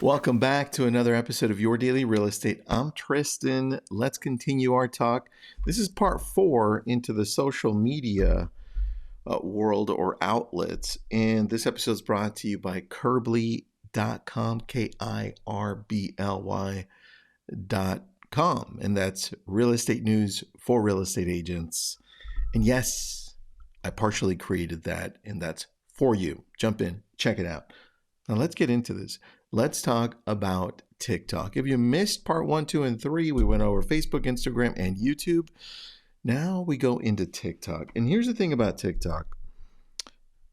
Welcome back to another episode of Your Daily Real Estate. I'm Tristan. Let's continue our talk. This is part 4 into the social media world or outlets. And this episode is brought to you by Kirbly.com, Kirbly.com. And that's real estate news for real estate agents. And yes, I partially created that, and that's for you. Jump in, check it out. Now let's get into this. Let's talk about TikTok. If you missed part 1, 2, and 3, we went over Facebook, Instagram, and YouTube. Now we go into TikTok. And here's the thing about TikTok.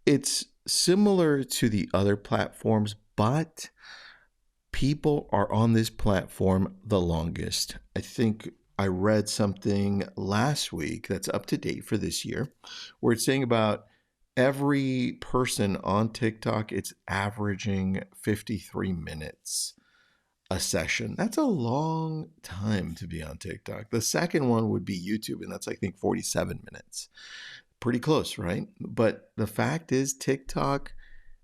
It's similar to the other platforms, but people are on this platform the longest. I think I read something last week that's up to date for this year, where it's saying about every person on TikTok, it's averaging 53 minutes a session. That's a long time to be on TikTok. The second one would be YouTube, and that's, I think, 47 minutes. Pretty close, right? But the fact is, TikTok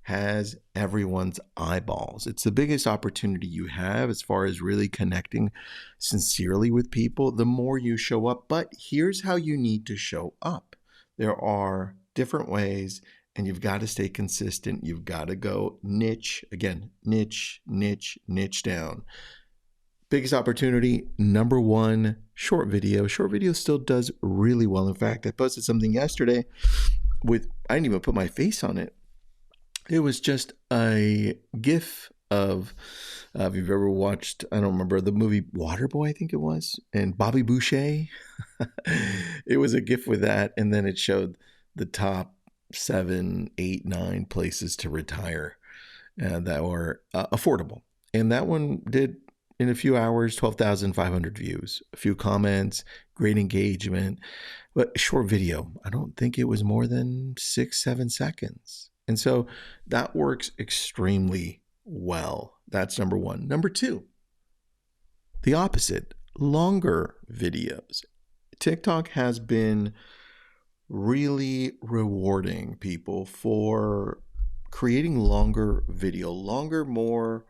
has everyone's eyeballs. It's the biggest opportunity you have as far as really connecting sincerely with people, the more you show up. But here's how you need to show up. There are different ways, and you've got to stay consistent. You've got to go niche. Again, niche down. Biggest opportunity, number 1, short video. Short video still does really well. In fact, I posted something yesterday I didn't even put my face on it. It was just a GIF of, if you've ever watched, I don't remember, the movie Waterboy, I think it was, and Bobby Boucher. It was a GIF with that, and then it showed the top 7, 8, 9 places to retire that were affordable. And that one did, in a few hours, 12,500 views, a few comments, great engagement, but a short video. I don't think it was more than 6, 7 seconds. And so that works extremely well. That's number 1. Number 2, the opposite, longer videos. TikTok has been really rewarding people for creating longer video, more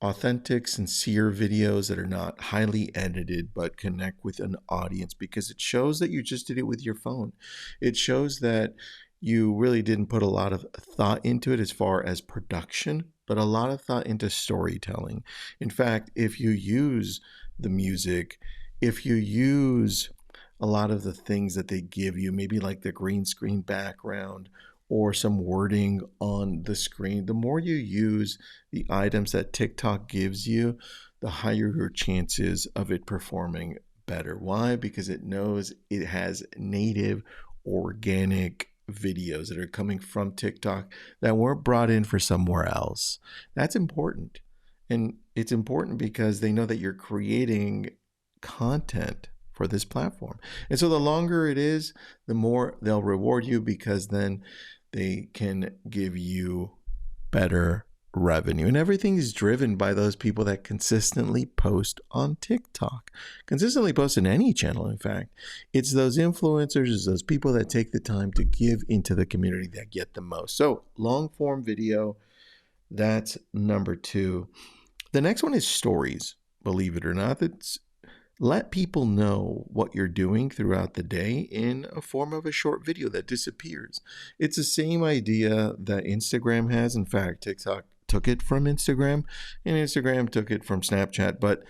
authentic, sincere videos that are not highly edited but connect with an audience, because it shows that you just did it with your phone. It shows that you really didn't put a lot of thought into it as far as production, but a lot of thought into storytelling. In fact, if you use the music, if you use a lot of the things that they give you, maybe like the green screen background or some wording on the screen, the more you use the items that TikTok gives you, the higher your chances of it performing better. Why? Because it knows it has native, organic videos that are coming from TikTok that weren't brought in for somewhere else. That's important. And it's important because they know that you're creating content for this platform. And so the longer it is, the more they'll reward you, because then they can give you better revenue. And everything is driven by those people that consistently post on TikTok, consistently post in any channel. In fact, it's those influencers, it's those people that take the time to give into the community that get the most. So long form video, that's number 2. The next one is stories. Believe it or not, it's let people know what you're doing throughout the day in a form of a short video that disappears. It's the same idea that Instagram has. In fact, TikTok took it from Instagram, and Instagram took it from Snapchat. But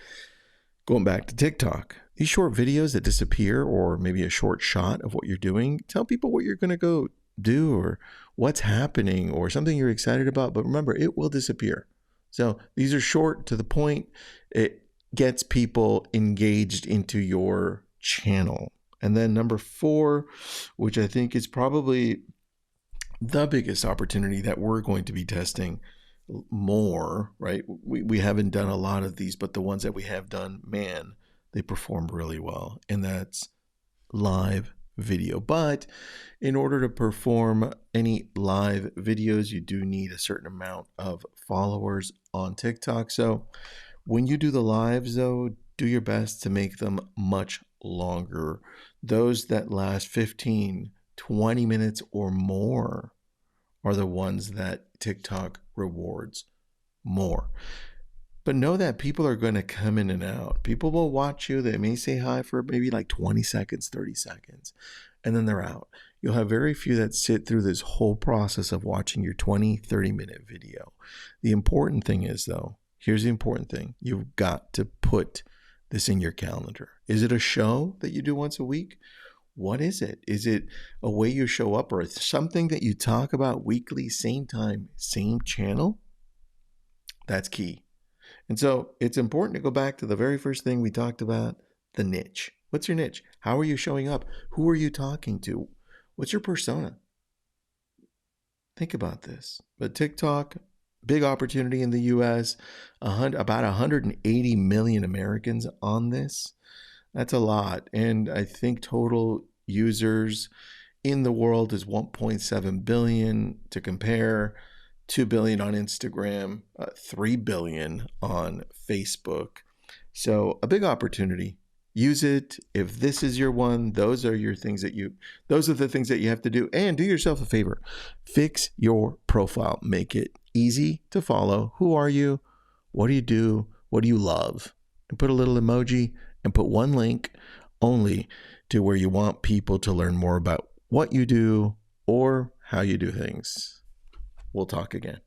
going back to TikTok, these short videos that disappear, or maybe a short shot of what you're doing, tell people what you're going to go do or what's happening or something you're excited about. But remember, it will disappear. So these are short, to the point. It gets people engaged into your channel. And then number 4, which I think is probably the biggest opportunity that we're going to be testing more, right? We haven't done a lot of these, but the ones that we have done, man, they perform really well. And that's live video. But in order to perform any live videos, you do need a certain amount of followers on TikTok. So when you do the lives, though, do your best to make them much longer. Those that last 15, 20 minutes or more are the ones that TikTok rewards more. But know that people are going to come in and out. People will watch you. They may say hi for maybe like 20 seconds, 30 seconds, and then they're out. You'll have very few that sit through this whole process of watching your 20, 30-minute video. The important thing is, though, here's the important thing. You've got to put this in your calendar. Is it a show that you do once a week? What is it? Is it a way you show up, or something that you talk about weekly, same time, same channel? That's key. And so it's important to go back to the very first thing we talked about, the niche. What's your niche? How are you showing up? Who are you talking to? What's your persona? Think about this. But TikTok, big opportunity in the US, about 180 million Americans on this. That's a lot. And I think total users in the world is 1.7 billion. To compare, 2 billion on Instagram, 3 billion on Facebook. So a big opportunity. Use it. If this is your one, those are the things that you have to do. And do yourself a favor. Fix your profile. Make it easy to follow. Who are you? What do you do? What do you love? And put a little emoji and put one link only to where you want people to learn more about what you do or how you do things. We'll talk again.